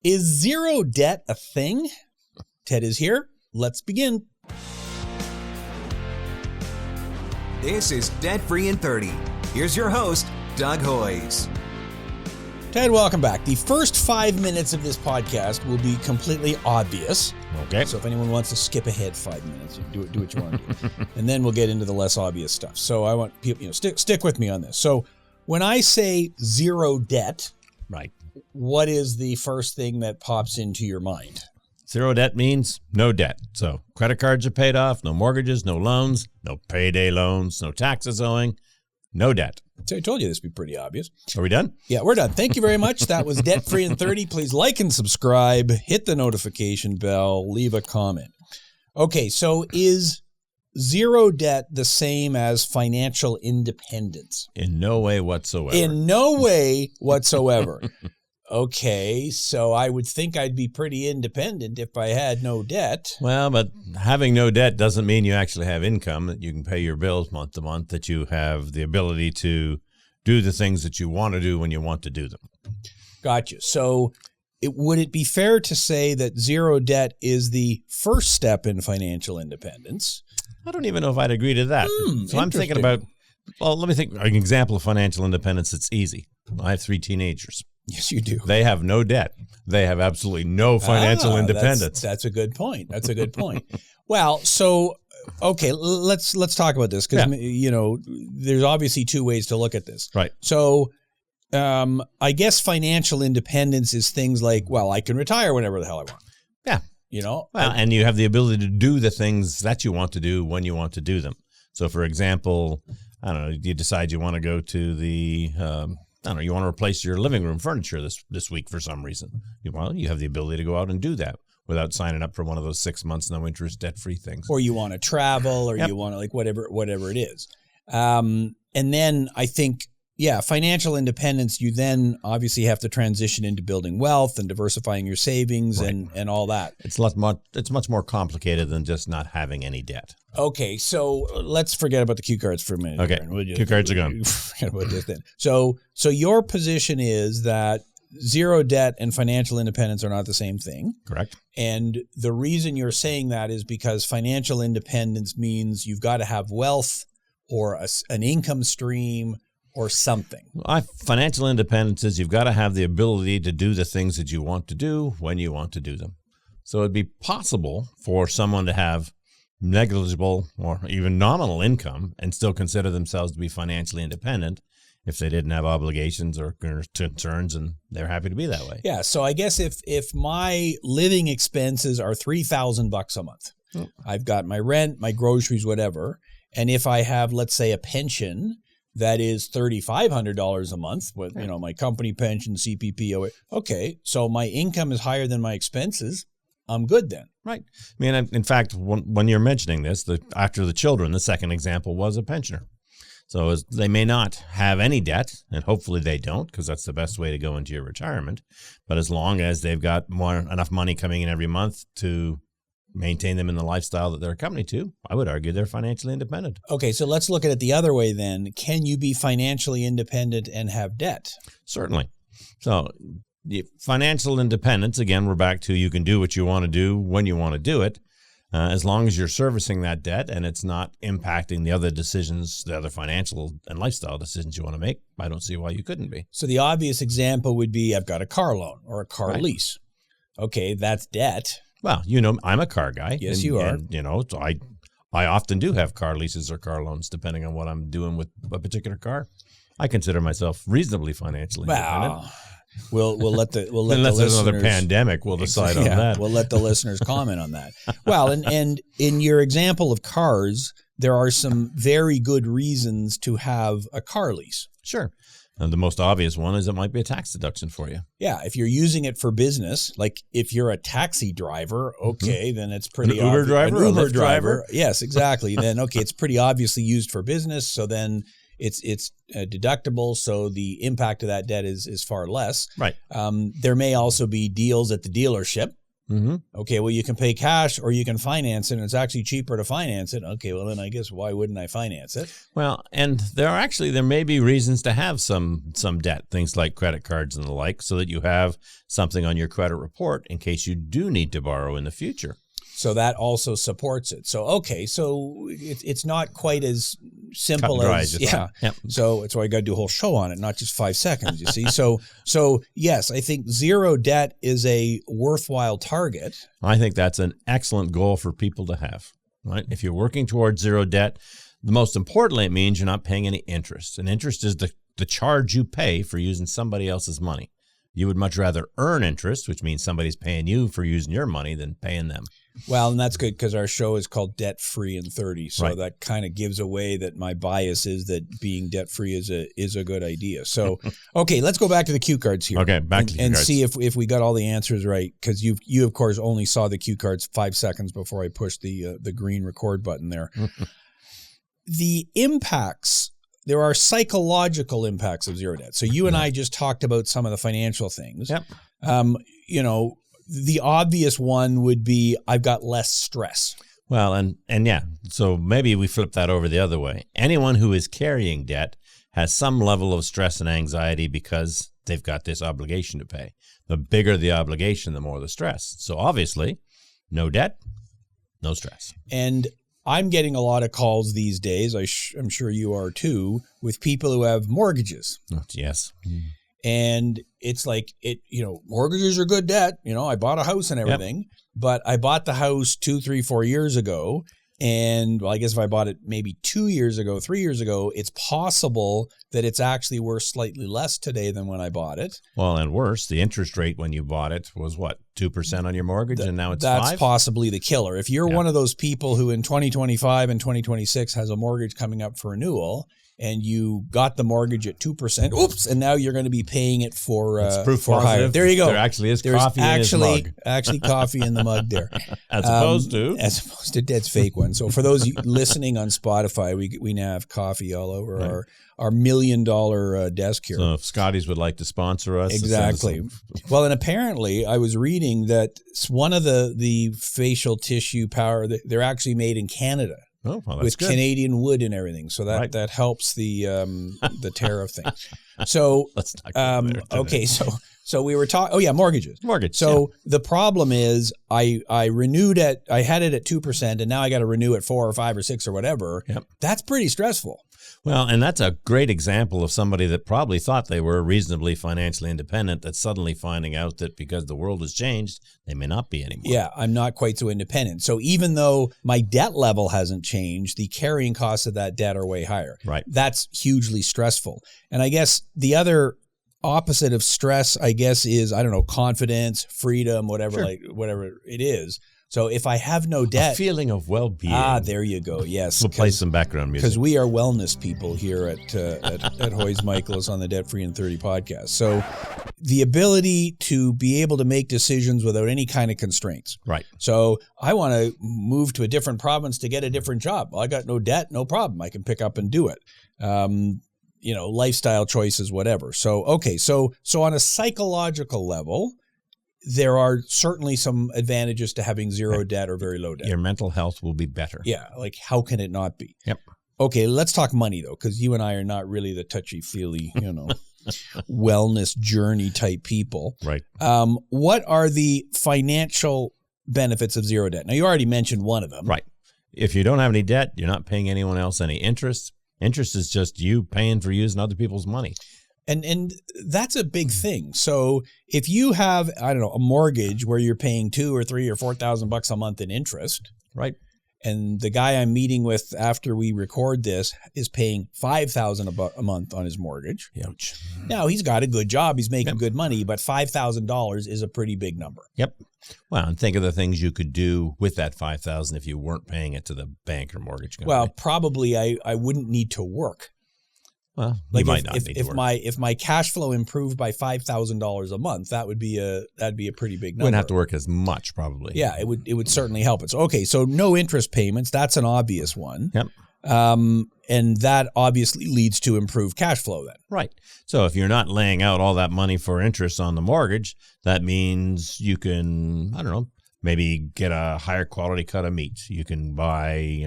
Is zero debt a thing? Ted is here. Let's begin. This is Debt Free in 30. Here's your host, Doug Hoyes. Ted, welcome back. The first 5 minutes of this podcast will be completely obvious. Okay. So if anyone wants to skip ahead 5 minutes, you do what you want to do. And then we'll get into the less obvious stuff. So I want people, stick with me on this. So when I say zero debt, Right. what is the first thing that pops into your mind? Zero debt means no debt. So credit cards are paid off, no mortgages, no loans, no payday loans, no taxes owing, no debt. So I told you this would be pretty obvious. Are we done? Yeah, we're done. Thank you very much. That was Debt Free in 30. Please like and subscribe, hit the notification bell, leave a comment. Okay, so is zero debt the same as financial independence? In no way whatsoever. In no way whatsoever. Okay, so I would think I'd be pretty independent if I had no debt. Well, but having no debt doesn't mean you actually have income, that you can pay your bills month to month, that you have the ability to do the things that you want to do when you want to do them. Gotcha. So would it be fair to say that zero debt is the first step in financial independence? I don't even know if I'd agree to that. So I'm thinking interesting. about, let me think, an example of financial independence that's easy. I have 3 teenagers. Yes, you do. They have no debt. They have absolutely no financial independence. That's a good point. That's a good point. Well, so, okay, let's talk about this because, there's obviously 2 ways to look at this. Right. So I guess financial independence is things like, well, I can retire whenever the hell I want. Yeah. Well, and you have the ability to do the things that you want to do when you want to do them. So, for example, I don't know, you decide you want to go to the, you want to replace your living room furniture this week for some reason. You have the ability to go out and do that without signing up for one of those 6 months, no interest, debt-free things. Or you want to travel, or you want to whatever it is. And then I think, financial independence, you then obviously have to transition into building wealth and diversifying your savings and all that. It's much more complicated than just not having any debt. Okay, so let's forget about the cue cards for a minute. Okay, cue cards are gone. Forget about this then. So your position is that zero debt and financial independence are not the same thing. Correct. And the reason you're saying that is because financial independence means you've got to have wealth or an income stream or something. Financial independence is you've got to have the ability to do the things that you want to do when you want to do them. So it'd be possible for someone to have negligible or even nominal income and still consider themselves to be financially independent if they didn't have obligations or concerns, and they're happy to be that way. Yeah. So I guess if my living expenses are $3,000 a month, I've got my rent, my groceries, whatever, and if I have, let's say, a pension that is $3,500 a month with, my company pension, CPP. Okay. So my income is higher than my expenses. I'm good then. Right. I mean, in fact, when you're mentioning this, after the children, the second example was a pensioner. So they may not have any debt, and hopefully they don't, because that's the best way to go into your retirement. But as long as they've got enough money coming in every month to maintain them in the lifestyle that they're accustomed to, I would argue they're financially independent. Okay, so let's look at it the other way then. Can you be financially independent and have debt? Certainly. So financial independence, again, we're back to you can do what you want to do when you want to do it, as long as you're servicing that debt and it's not impacting the other decisions, the other financial and lifestyle decisions you want to make. I don't see why you couldn't be. So the obvious example would be I've got a car loan or a car lease. Okay, that's debt. Well, I'm a car guy. Yes, you are. And, so I often do have car leases or car loans depending on what I'm doing with a particular car. I consider myself reasonably financially independent. We'll let the unless there's another pandemic, we'll decide on that. We'll let the listeners comment on that. Well, and in your example of cars, there are some very good reasons to have a car lease. Sure. And the most obvious one is it might be a tax deduction for you. Yeah, if you're using it for business, like if you're a taxi driver, okay, then it's pretty An Uber driver, an Uber a Lyft driver. Yes, exactly. Then okay, it's pretty obviously used for business, so then it's deductible, so the impact of that debt is far less. Right. There may also be deals at the dealership. Mm-hmm. Okay, well, you can pay cash or you can finance it, and it's actually cheaper to finance it. Okay, well, then I guess why wouldn't I finance it? Well, and there may be reasons to have some debt, things like credit cards and the like, so that you have something on your credit report in case you do need to borrow in the future. So that also supports it. So, okay, so it's not quite as simple as, yeah. Yep. So that's why I got to do a whole show on it, not just 5 seconds, you see. So yes, I think zero debt is a worthwhile target. I think that's an excellent goal for people to have, right? If you're working towards zero debt, the most importantly, it means you're not paying any interest. And interest is the charge you pay for using somebody else's money. You would much rather earn interest, which means somebody's paying you for using your money, than paying them. Well, and that's good because our show is called Debt Free in 30. So Right. that kind of gives away that my bias is that being debt free is a good idea. So, okay, let's go back to the cue cards here. Okay, back to cue and cards. see if we got all the answers right, because you of course only saw the cue cards 5 seconds before I pushed the green record button there. The impacts. There are psychological impacts of zero debt. So you and I just talked about some of the financial things. Yep. The obvious one would be I've got less stress. Well, and yeah, so maybe we flip that over the other way. Anyone who is carrying debt has some level of stress and anxiety because they've got this obligation to pay. The bigger the obligation, the more the stress. So obviously, no debt, no stress. And I'm getting a lot of calls these days, I'm sure you are too, with people who have mortgages. Oh, yes. And it's like, mortgages are good debt. I bought a house and everything, but I bought the house 2, 3, 4 years ago. And well, I guess if I bought it maybe 2 years ago, 3 years ago, it's possible that it's actually worth slightly less today than when I bought it. Well, and worse, the interest rate when you bought it was what, 2% on your mortgage, and now it's 5%? That's possibly the killer. If you're one of those people who in 2025 and 2026 has a mortgage coming up for renewal, and you got the mortgage at 2%, oops, and now you're going to be paying it for proof for positive. higher. There you go. There actually is coffee in his mug. Actually coffee in the mug there. As opposed to Dead's fake one. So for those listening on Spotify, we now have coffee all over our $1 million desk here. So if Scotty's would like to sponsor us. Exactly. Well, and apparently I was reading that one of the facial tissue powder, they're actually made in Canada. Oh, well, that's with good. Canadian wood and everything, so that helps the tariff thing. So let's not go there today. Okay, so we were talking. Oh yeah, mortgages. So the problem is, I renewed I had it at 2%, and now I got to renew at 4 or 5 or 6 or whatever. Yep. That's pretty stressful. Well, and that's a great example of somebody that probably thought they were reasonably financially independent, that's suddenly finding out that because the world has changed, they may not be anymore. Yeah, I'm not quite so independent. So even though my debt level hasn't changed, the carrying costs of that debt are way higher. Right. That's hugely stressful. And I guess the other opposite of stress, is, confidence, freedom, whatever it is. So if I have no debt, a feeling of well-being. There you go. Yes, we'll play some background music because we are wellness people here at Hoyes Michaels on the Debt Free in 30 podcast. So the ability to be able to make decisions without any kind of constraints. Right. So I want to move to a different province to get a different job. Well, I got no debt, no problem. I can pick up and do it. Lifestyle choices, whatever. So okay, so on a psychological level, there are certainly some advantages to having zero debt or very low debt. Your mental health will be better. Yeah, like how can it not be? Yep. Okay, let's talk money though, because you and I are not really the touchy-feely, wellness journey type people. Right. What are the financial benefits of zero debt? Now, you already mentioned one of them. Right. If you don't have any debt, you're not paying anyone else any interest. Interest is just you paying for using other people's money. And that's a big thing. So if you have, a mortgage where you're paying $2,000 or $3,000 or $4,000 a month in interest, right? And the guy I'm meeting with after we record this is paying $5,000 a month on his mortgage. Ouch. Now he's got a good job, he's making good money, but $5,000 is a pretty big number. Yep. Well, and think of the things you could do with that $5,000 if you weren't paying it to the bank or mortgage company. Well, probably I wouldn't need to work. Well, like you might not need to work. If my cash flow improved by $5,000 a month, that'd be a pretty big number. Wouldn't have to work as much, probably. Yeah, it would certainly help it. So okay, so no interest payments, that's an obvious one. Yep. And that obviously leads to improved cash flow then. Right. So if you're not laying out all that money for interest on the mortgage, that means you can, maybe get a higher quality cut of meat. You can buy,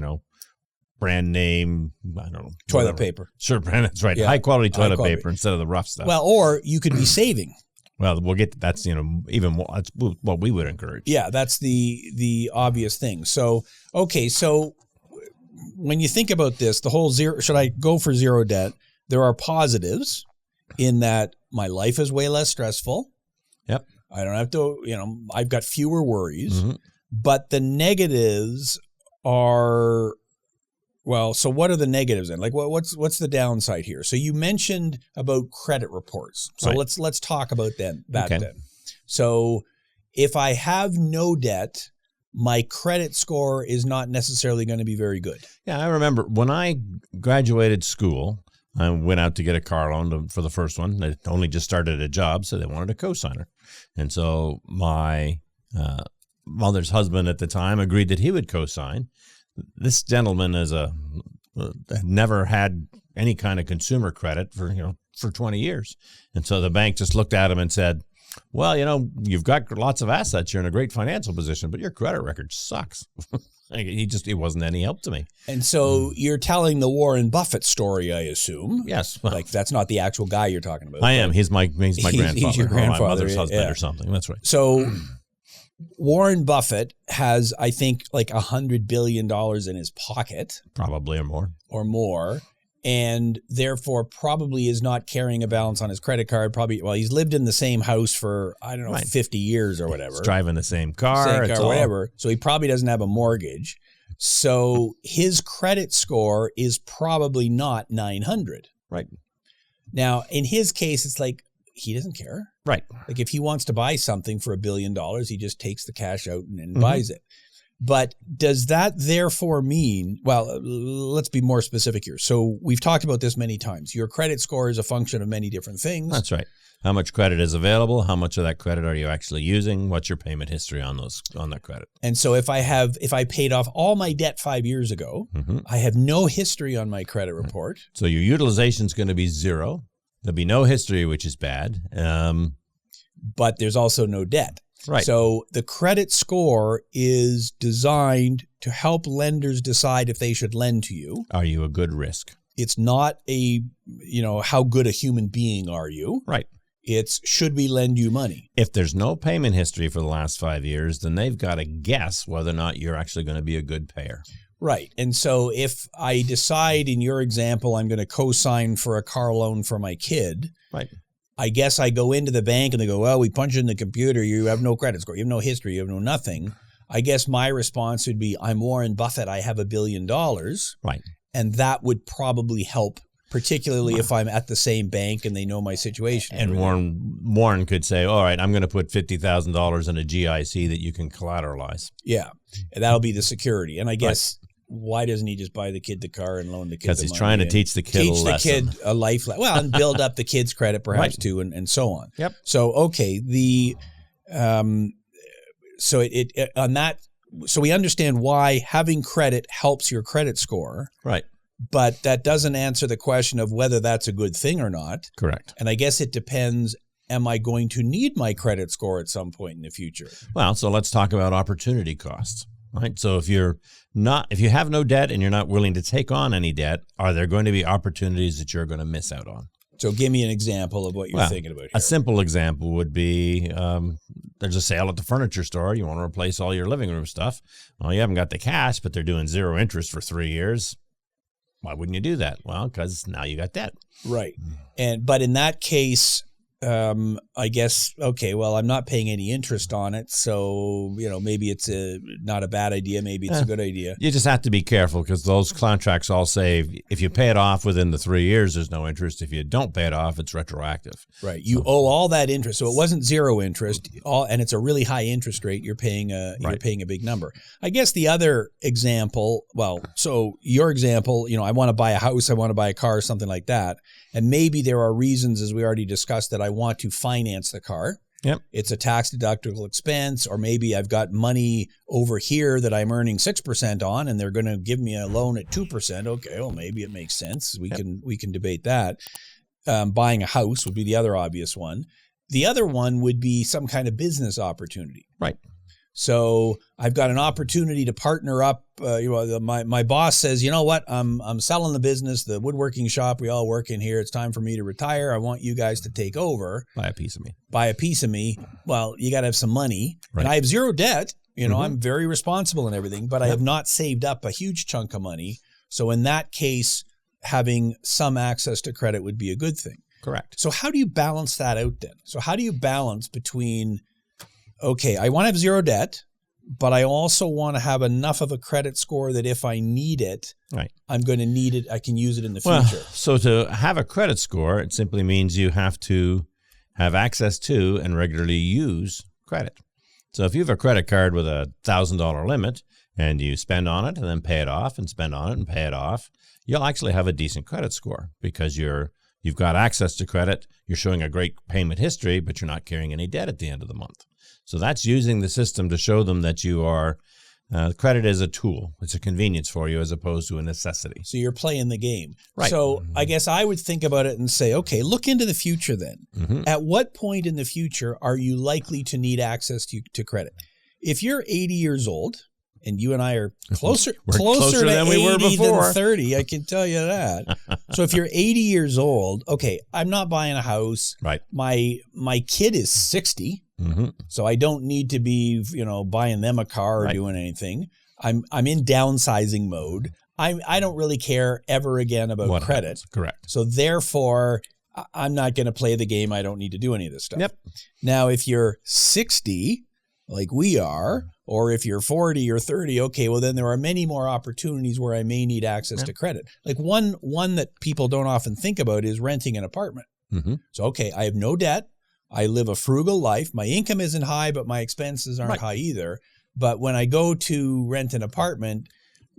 brand name, I don't know. Toilet paper. Sure, brand, that's right. Yeah. High quality toilet quality. paper instead of the rough stuff. Well, or you could be saving. Well, we'll get that's even more. That's what we would encourage. Yeah, that's the obvious thing. So so when you think about this, the whole zero. Should I go for zero debt? There are positives in that my life is way less stressful. Yep. I don't have to. I've got fewer worries. Mm-hmm. But the negatives are. Well, so what are the negatives then? Like, what's the downside here? So you mentioned about credit reports. So right. let's talk about that Okay. then. So if I have no debt, my credit score is not necessarily going to be very good. Yeah, I remember when I graduated school, I went out to get a car loan for the first one. They only just started a job, so they wanted a cosigner. And so my mother's husband at the time agreed that he would cosign. This gentleman never had any kind of consumer credit for 20 years. And so the bank just looked at him and said, well, you've got lots of assets. You're in a great financial position, but your credit record sucks. He wasn't any help to me. And so you're telling the Warren Buffett story, I assume. Yes. Well, like that's not the actual guy you're talking about. I am. He's my grandfather. He's your grandfather. Or my mother's husband yeah. or something. That's right. So Warren Buffett has, I think, like $100 billion in his pocket. Probably or more. And therefore probably is not carrying a balance on his credit card. He's lived in the same house for, I don't know, right. 50 years or whatever. He's driving the same car. Whatever. So he probably doesn't have a mortgage. So his credit score is probably not 900. Right. Now, in his case, it's like he doesn't care. Right. Like if he wants to buy something for $1 billion, he just takes the cash out and buys it. But does that therefore mean, well, let's be more specific here. So we've talked about this many times. Your credit score is a function of many different things. That's right. How much credit is available? How much of that credit are you actually using? What's your payment history on that credit? And so if I paid off all my debt 5 years ago, I have no history on my credit report. So your utilization is going to be zero. There'll be no history, which is bad. But there's also no debt. Right. So the credit score is designed to help lenders decide if they should lend to you. Are you a good risk? It's not how good a human being are you? Right. It's should we lend you money? If there's no payment history for the last 5 years, then they've got to guess whether or not you're actually going to be a good payer. Right. And so if I decide in your example, I'm going to co-sign for a car loan for my kid. Right. I guess I go into the bank and they go, well, we punch in the computer. You have no credit score. You have no history. You have no nothing. I guess my response would be, I'm Warren Buffett. I have $1 billion. Right. And that would probably help, particularly if I'm at the same bank and they know my situation. And Warren could say, all right, I'm going to put $50,000 in a GIC that you can collateralize. Yeah. And that'll be the security. And I guess why doesn't he just buy the kid the car and loan the kid the money? Because he's trying to teach the kid a lesson. Teach the kid a life lesson. Well, and build up the kid's credit perhaps too and so on. Yep. So, okay, so we understand why having credit helps your credit score. Right. But that doesn't answer the question of whether that's a good thing or not. Correct. And I guess it depends, am I going to need my credit score at some point in the future? Well, so let's talk about opportunity costs. Right. So if you have no debt and you're not willing to take on any debt, are there going to be opportunities that you're going to miss out on? So give me an example of what you're thinking about here. A simple example would be there's a sale at the furniture store. You want to replace all your living room stuff. Well, you haven't got the cash, but they're doing 0 interest for 3 years. Why wouldn't you do that? Well, because now you got debt. Right. But in that case, I guess, okay, well, I'm not paying any interest on it. So, maybe it's not a bad idea. Maybe it's a good idea. You just have to be careful because those contracts all say if you pay it off within the 3 years, there's no interest. If you don't pay it off, it's retroactive. Right. You owe all that interest. So it wasn't 0 interest, and it's a really high interest rate. You're paying you're paying a big number. I guess the other example, so your example, I want to buy a house, I want to buy a car, something like that. And maybe there are reasons, as we already discussed, that I want to finance the car. Yep. It's a tax deductible expense, or maybe I've got money over here that I'm earning 6% on, and they're going to give me a loan at 2%. Okay, well, maybe it makes sense. We can debate that. Buying a house would be the other obvious one. The other one would be some kind of business opportunity. Right. So I've got an opportunity to partner up. My boss says, you know what, I'm selling the business, the woodworking shop we all work in here. It's time for me to retire. I want you guys to take over. Buy a piece of me. Well, you got to have some money. Right. And I have zero debt. I'm very responsible and everything, but I have not saved up a huge chunk of money. So in that case, having some access to credit would be a good thing. Correct. So how do you balance that out then? So how do you balance between, okay, I want to have zero debt, but I also want to have enough of a credit score that if I need it, right, I'm going to need it, I can use it in the well, future. So to have a credit score, it simply means you have to have access to and regularly use credit. So if you have a credit card with a $1,000 limit and you spend on it and then pay it off and spend on it and pay it off, you'll actually have a decent credit score because you've got access to credit, you're showing a great payment history, but you're not carrying any debt at the end of the month. So that's using the system to show them that you are, credit is a tool. It's a convenience for you as opposed to a necessity. So you're playing the game. Right. So I guess I would think about it and say, okay, look into the future then. Mm-hmm. At what point in the future are you likely to need access to credit? If you're 80 years old, and you and I are closer to than we were 80 before. than 30, I can tell you that. So if you're 80 years old, okay, I'm not buying a house. Right. My kid is 60, so I don't need to be, buying them a car or doing anything. I'm in downsizing mode. I don't really care ever again about what credit. happens. Correct. So therefore, I'm not going to play the game. I don't need to do any of this stuff. Yep. Now, if you're 60, like we are, or if you're 40 or 30, okay, well, then there are many more opportunities where I may need access to credit. Like one that people don't often think about is renting an apartment. Mm-hmm. So, okay, I have no debt. I live a frugal life. My income isn't high, but my expenses aren't high either. But when I go to rent an apartment,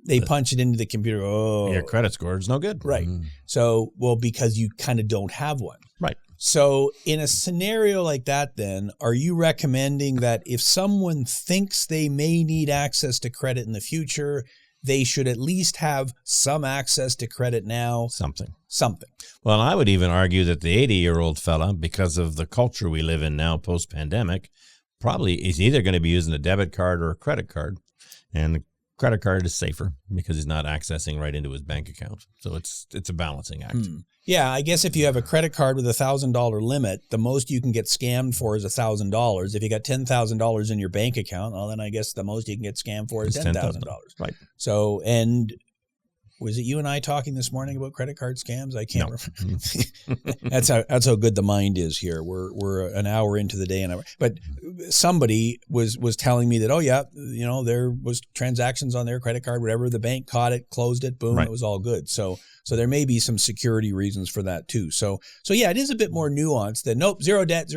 they punch it into the computer. Oh, your credit score is no good. Right. So, because you kind of don't have one. Right. So in a scenario like that, then, are you recommending that if someone thinks they may need access to credit in the future, they should at least have some access to credit now? Something. Well, I would even argue that the 80-year-old fella, because of the culture we live in now post-pandemic, probably is either going to be using a debit card or a credit card. And the credit card is safer because he's not accessing right into his bank account. So it's a balancing act. Yeah, I guess if you have a credit card with $1,000 limit, the most you can get scammed for is $1,000. If you got $10,000 in your bank account, well, then I guess the most you can get scammed for is $10,000. Right. So, and was it you and I talking this morning about credit card scams? I can't remember. That's how good the mind is here. We're an hour into the day, but somebody was telling me that, oh yeah, there was transactions on their credit card, whatever. The bank caught it, closed it, boom, It was all good. So there may be some security reasons for that too. So yeah, it is a bit more nuanced than nope, zero debt.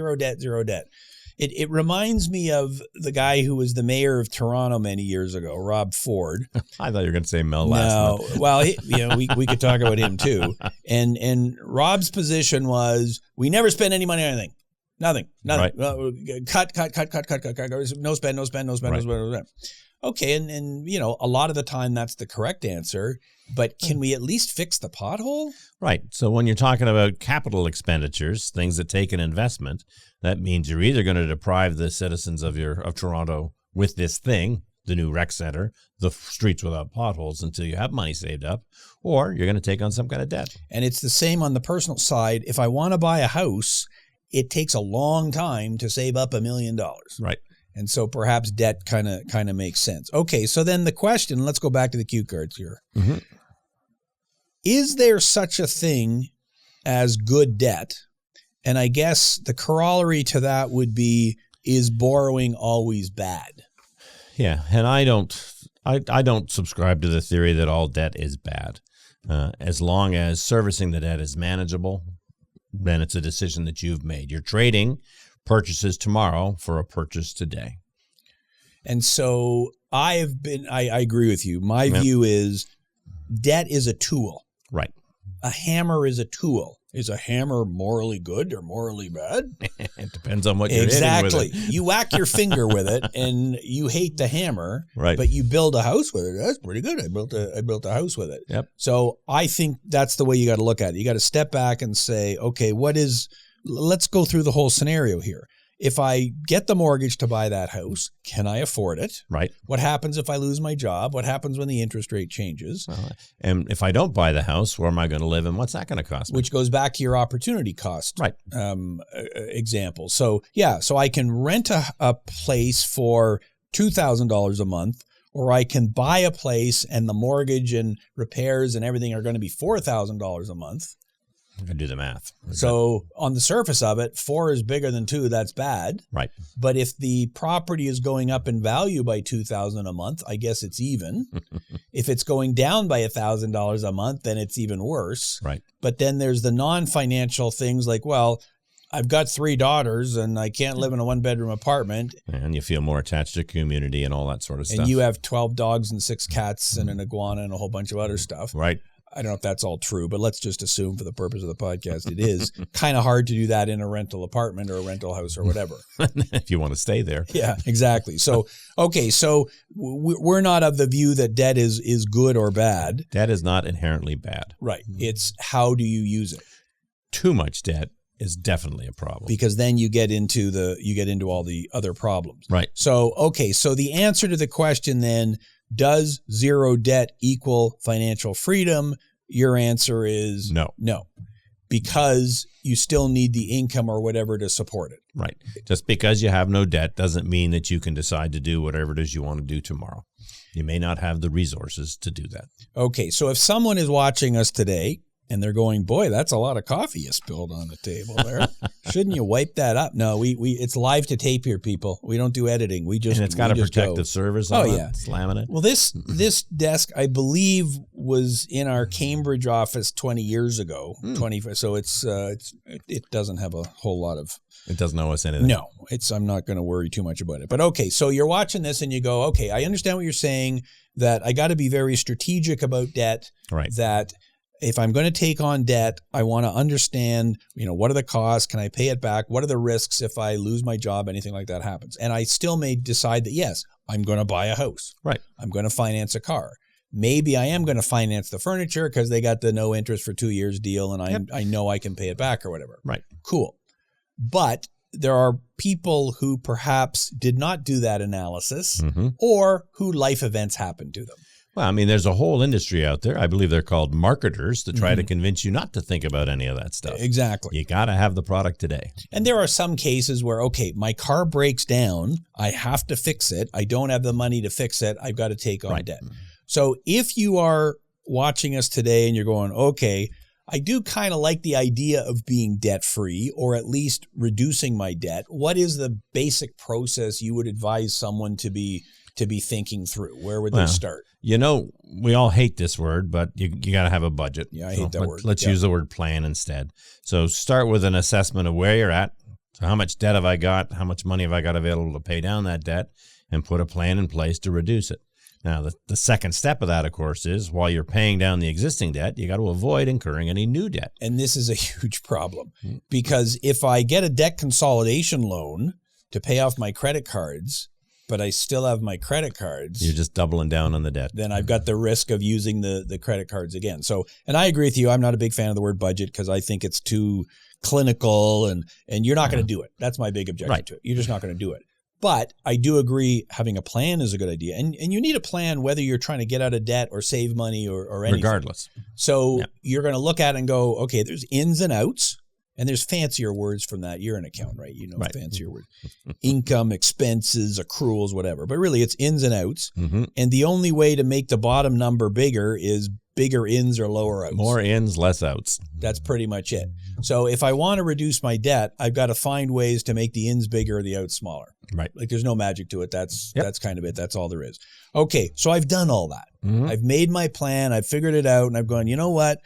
It reminds me of the guy who was the mayor of Toronto many years ago, Rob Ford. I thought you were going to say Mel last month. Well, we could talk about him too. And Rob's position was, we never spend any money on anything. Nothing. Right. Cut. No spend. Okay, and a lot of the time that's the correct answer, but can we at least fix the pothole? Right. So when you're talking about capital expenditures, things that take an investment, that means you're either going to deprive the citizens of Toronto with this thing, the new rec center, the streets without potholes until you have money saved up, or you're going to take on some kind of debt. And it's the same on the personal side. If I want to buy a house, it takes a long time to save up $1 million. Right. And so perhaps debt kind of makes sense. Okay, so then the question, let's go back to the cue cards here. Mm-hmm. Is there such a thing as good debt? And I guess the corollary to that would be, is borrowing always bad? Yeah, and I don't subscribe to the theory that all debt is bad. As long as servicing the debt is manageable, then it's a decision that you've made. You're trading purchases tomorrow for a purchase today. And so I agree with you. My view is debt is a tool. Right. A hammer is a tool. Is a hammer morally good or morally bad? It depends on what you're exactly. hitting with it. You whack your finger with it and you hate the hammer, right? But you build a house with it. That's pretty good. I built a house with it. Yep. So I think that's the way you got to look at it. You got to step back and say, okay, let's go through the whole scenario here. if I get the mortgage to buy that house, can I afford it? Right. What happens if I lose my job? What happens when the interest rate changes? And if I don't buy the house, where am I going to live and what's that going to cost me? Which goes back to your opportunity cost example. So, so I can rent a place for $2,000 a month, or I can buy a place and the mortgage and repairs and everything are going to be $4,000 a month. I do the math. So on the surface of it, 4 is bigger than 2. That's bad. Right. But if the property is going up in value by $2,000 a month, I guess it's even. If it's going down by $1,000 a month, then it's even worse. Right. But then there's the non-financial things like, well, I've got 3 daughters and I can't live in a 1-bedroom apartment. And you feel more attached to community and all that sort of stuff. And you have 12 dogs and 6 cats and an iguana and a whole bunch of other stuff. Right. I don't know if that's all true, but let's just assume for the purpose of the podcast, it is kind of hard to do that in a rental apartment or a rental house or whatever. If you want to stay there. Yeah, exactly. So, okay, so we're not of the view that debt is good or bad. Debt is not inherently bad. Right. It's how do you use it? Too much debt is definitely a problem. Because then you get into all the other problems. Right. So, okay, so the answer to the question then, does zero debt equal financial freedom? Your answer is no, because you still need the income or whatever to support it. Right. Just because you have no debt doesn't mean that you can decide to do whatever it is you want to do tomorrow. You may not have the resources to do that. Okay, so if someone is watching us today and they're going, boy, that's a lot of coffee you spilled on the table there. Shouldn't you wipe that up? No, we it's live to tape here, people. We don't do editing. We just and it's got a protective surface on it. It's laminate. Well, this desk, I believe, was in our Cambridge office 20 years ago. 20. So it doesn't have a whole lot of. It doesn't owe us anything. No, I'm not going to worry too much about it. But okay, so you're watching this and you go, okay, I understand what you're saying, that I got to be very strategic about debt. Right. That if I'm going to take on debt, I want to understand, what are the costs? Can I pay it back? What are the risks if I lose my job, anything like that happens? And I still may decide that, yes, I'm going to buy a house. Right. I'm going to finance a car. Maybe I am going to finance the furniture because they got the no interest for 2 years deal and I know I can pay it back or whatever. Right. Cool. But there are people who perhaps did not do that analysis or who life events happened to them. Well, I mean, there's a whole industry out there. I believe they're called marketers to try to convince you not to think about any of that stuff. Exactly. You got to have the product today. And there are some cases where, okay, my car breaks down. I have to fix it. I don't have the money to fix it. I've got to take on debt. So if you are watching us today and you're going, okay, I do kind of like the idea of being debt-free or at least reducing my debt, what is the basic process you would advise someone to be thinking through? Where would they start? We all hate this word, but you got to have a budget. Yeah, I hate that word. Let's use the word plan instead. So start with an assessment of where you're at. So how much debt have I got? How much money have I got available to pay down that debt? And put a plan in place to reduce it. Now, the second step of that, of course, is while you're paying down the existing debt, you got to avoid incurring any new debt. And this is a huge problem because if I get a debt consolidation loan to pay off my credit cards, but I still have my credit cards, you're just doubling down on the debt. Then I've got the risk of using the credit cards again. So, and I agree with you. I'm not a big fan of the word budget because I think it's too clinical and you're not going to do it. That's my big objection to it. You're just not going to do it. But I do agree having a plan is a good idea. And you need a plan whether you're trying to get out of debt or save money or anything. Regardless. So you're going to look at it and go, okay, there's ins and outs. And there's fancier words from that. You're an accountant, right? Fancier words. Income, expenses, accruals, whatever. But really, it's ins and outs. And the only way to make the bottom number bigger is bigger ins or lower outs. More ins, less outs. That's pretty much it. So if I want to reduce my debt, I've got to find ways to make the ins bigger or the outs smaller. Right. Like there's no magic to it. That's kind of it. That's all there is. Okay, so I've done all that. I've made my plan. I've figured it out. And I've gone, you know what?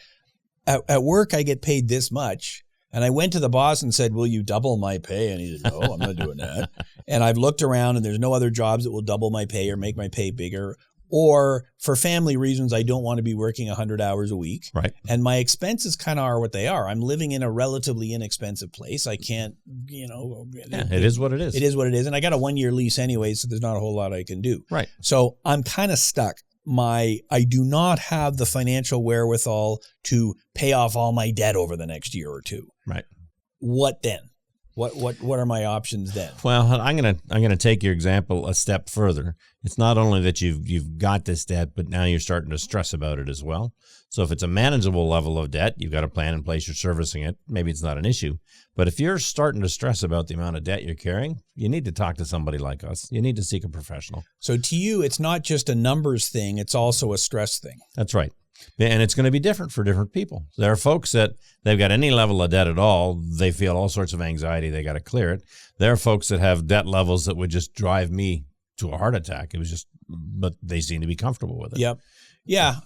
At work, I get paid this much. And I went to the boss and said, will you double my pay? And he said, no, I'm not doing that. And I've looked around and there's no other jobs that will double my pay or make my pay bigger. Or for family reasons, I don't want to be working 100 hours a week. Right. And my expenses kind of are what they are. I'm living in a relatively inexpensive place. I can't, it is what it is. It is what it is. And I got a 1-year lease anyway, so there's not a whole lot I can do. Right. So I'm kind of stuck. I do not have the financial wherewithal to pay off all my debt over the next year or two. Right. What then? What are my options then? Well, I'm gonna take your example a step further. It's not only that you've got this debt, but now you're starting to stress about it as well. So if it's a manageable level of debt, you've got a plan in place, you're servicing it, maybe it's not an issue. But if you're starting to stress about the amount of debt you're carrying, you need to talk to somebody like us. You need to seek a professional. So to you, it's not just a numbers thing, it's also a stress thing. That's right. And it's going to be different for different people. There are folks that they've got any level of debt at all, they feel all sorts of anxiety, they got to clear it. There are folks that have debt levels that would just drive me to a heart attack. It was just, but they seem to be comfortable with it. Yep. Yeah,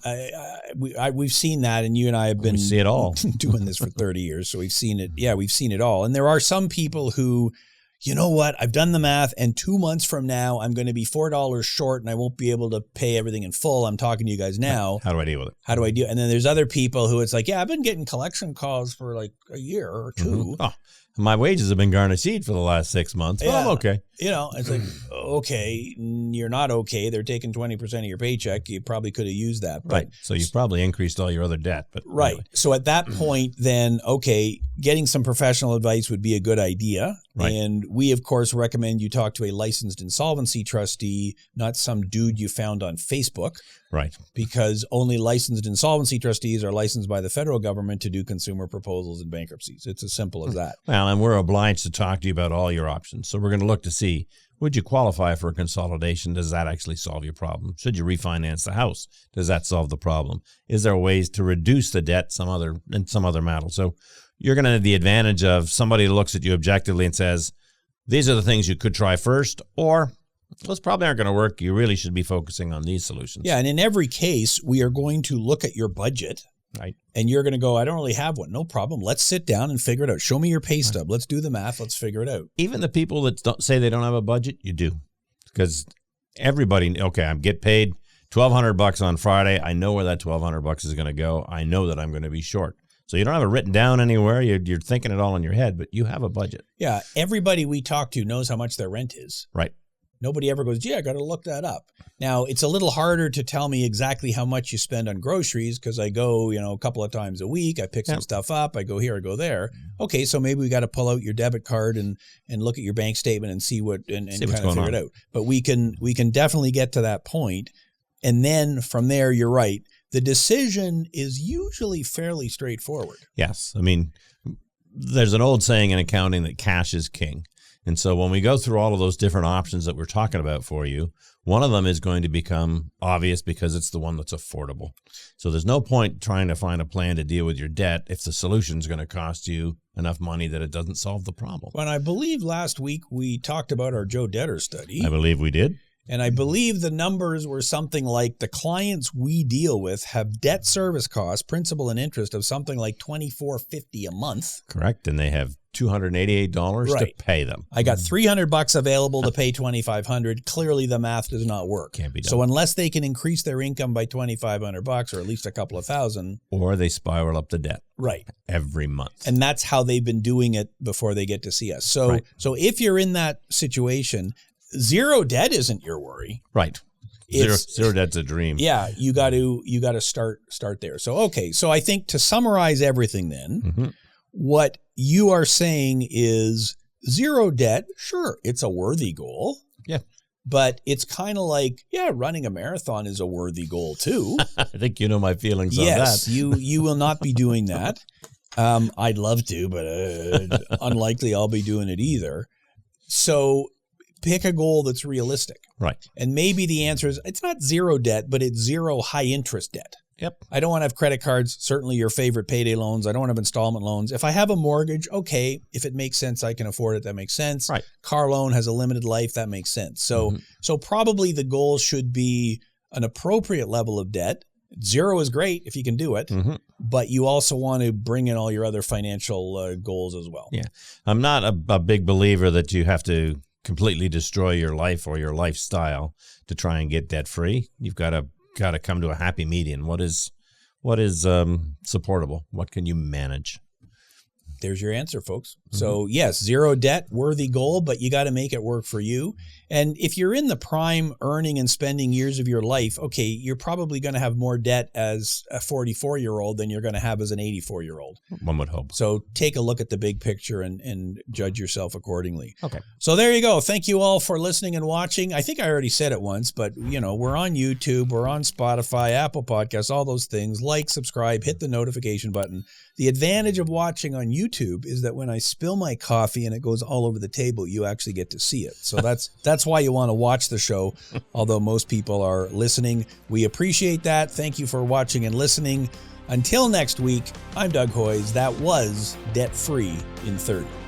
we've seen that, and you and I have been see it all. doing this for 30 years, so we've seen it. Yeah, we've seen it all. And there are some people who, you know what, I've done the math, and 2 months from now, I'm going to be $4 short, and I won't be able to pay everything in full. I'm talking to you guys now. How do I deal with it? How do I do? And then there's other people who it's like, yeah, I've been getting collection calls for like a year or two. Oh, my wages have been garnished for the last 6 months. Well, I'm okay. You know, it's like, okay, you're not okay. They're taking 20% of your paycheck. You probably could have used that. But, right. So you've probably increased all your other debt. But right. Anyway. So at that point, then, okay, getting some professional advice would be a good idea. Right. And we, of course, recommend you talk to a licensed insolvency trustee, not some dude you found on Facebook. Right. Because only licensed insolvency trustees are licensed by the federal government to do consumer proposals and bankruptcies. It's as simple as that. Well, and we're obliged to talk to you about all your options. So we're going to look to see, would you qualify for a consolidation? Does that actually solve your problem? Should you refinance the house? Does that solve the problem? Is there ways to reduce the debt in some other matter? So you're going to have the advantage of somebody who looks at you objectively and says, these are the things you could try first, or those probably aren't going to work. You really should be focusing on these solutions. Yeah, and in every case, we are going to look at your budget. Right. And you're going to go, I don't really have one. No problem. Let's sit down and figure it out. Show me your pay stub. Let's do the math. Let's figure it out. Even the people that don't say they don't have a budget, you do. Because everybody, okay, I get paid $1,200 on Friday. I know where that $1,200 is going to go. I know that I'm going to be short. So you don't have it written down anywhere. You're thinking it all in your head, but you have a budget. Yeah. Everybody we talk to knows how much their rent is. Right. Nobody ever goes, gee, I got to look that up. Now, it's a little harder to tell me exactly how much you spend on groceries because I go, a couple of times a week. I pick some stuff up. I go here, I go there. Okay, so maybe we got to pull out your debit card and look at your bank statement and see what and kind of figure it out. But we can definitely get to that point. And then from there, you're right. The decision is usually fairly straightforward. Yes. I mean, there's an old saying in accounting that cash is king. And so when we go through all of those different options that we're talking about for you, one of them is going to become obvious because it's the one that's affordable. So there's no point trying to find a plan to deal with your debt if the solution is going to cost you enough money that it doesn't solve the problem. Well, I believe last week we talked about our Joe Debtor study. I believe we did. And I believe the numbers were something like the clients we deal with have debt service costs, principal and interest of something like $24.50 a month. Correct. And they have $288 to pay them. I got $300 available to pay $2,500. Clearly the math does not work. Can't be done. So unless they can increase their income by $2,500 or at least a couple of thousand. Or they spiral up the debt. Right. Every month. And that's how they've been doing it before they get to see us. So so if you're in that situation, zero debt isn't your worry. Right. Zero debt's a dream. Yeah, you got to start there. So okay, so I think to summarize everything then, what you are saying is zero debt, sure, it's a worthy goal. Yeah. But it's kind of like, running a marathon is a worthy goal too. I think you know my feelings on that. Yes, you will not be doing that. I'd love to, but unlikely I'll be doing it either. So pick a goal that's realistic. Right. And maybe the answer is it's not zero debt, but it's zero high interest debt. Yep. I don't want to have credit cards, certainly your favorite payday loans. I don't want to have installment loans. If I have a mortgage, okay, if it makes sense, I can afford it. That makes sense. Right. Car loan has a limited life. That makes sense. So, so probably the goal should be an appropriate level of debt. Zero is great if you can do it, but you also want to bring in all your other financial goals as well. Yeah. I'm not a big believer that you have to completely destroy your life or your lifestyle to try and get debt free. You've got to come to a happy median. What is supportable? What can you manage? There's your answer, folks. So yes, zero debt, worthy goal, but you got to make it work for you. And if you're in the prime earning and spending years of your life, okay, you're probably going to have more debt as a 44-year-old than you're going to have as an 84-year-old. One would hope. So take a look at the big picture and judge yourself accordingly. Okay. So there you go. Thank you all for listening and watching. I think I already said it once, but we're on YouTube, we're on Spotify, Apple Podcasts, all those things. Like, subscribe, hit the notification button. The advantage of watching on YouTube is that when I spill my coffee and it goes all over the table, you actually get to see it. So that's why you want to watch the show, although most people are listening. We appreciate that. Thank you for watching and listening. Until next week, I'm Doug Hoyes. That was Debt Free in 30.